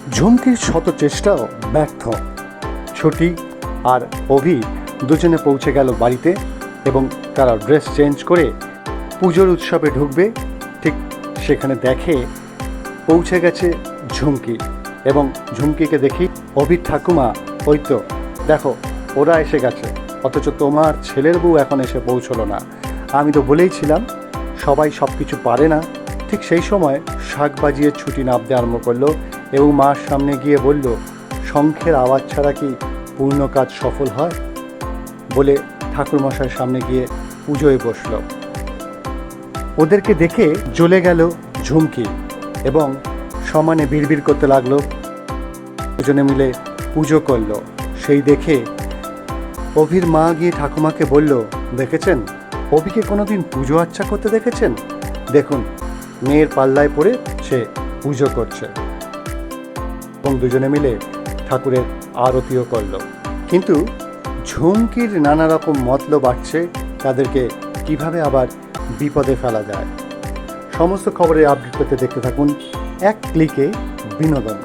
ঝুমকির শত চেষ্টাও ব্যর্থ। ছুটি আর অভি দুজনে পৌঁছে গেল বাড়িতে এবং তারা ড্রেস চেঞ্জ করে পুজোর উৎসবে ঢুকবে। ঠিক সেখানে দেখে পৌঁছে গেছে ঝুমকি এবং ঝুমকিকে দেখি অভির ঠাকুমা, ওই তো দেখো ওরা এসে গেছে, অথচ তোমার ছেলের বউ এখন এসে পৌঁছলো না। আমি তো বলেইছিলাম সবাই সব কিছু পারে না। ঠিক সেই সময় শাঁখ বাজিয়ে ছুটি নামতে আরম্ভ করলো এবং মার সামনে গিয়ে বলল, শঙ্খের আওয়াজ ছাড়া কি পূর্ণ কাজ সফল হয়? বলে ঠাকুরমশাইয়ের সামনে গিয়ে পুজোয় বসল। ওদেরকে দেখে জ্বলে গেল ঝুমকি এবং সমানে বিড়বিড় করতে লাগলো। দুজনে মিলে পুজো করলো। সেই দেখে অভির মা গিয়ে ঠাকুমাকে বলল, দেখেছেন অভিকে কোনোদিন পুজো আচ্ছা করতে দেখেছেন? দেখুন মেয়ের পাল্লায় পড়ে সে পুজো করছে। এবং দুজনে মিলে ঠাকুরের আরতিও করলো। কিন্তু ঝুমকির নানা রকম মতলব বাড়ছে, তাদেরকে কিভাবে আবার বিপদে ফেলা যায়। সমস্ত খবরের আপডেট পেতে দেখতে থাকুন এক ক্লিকে বিনোদন।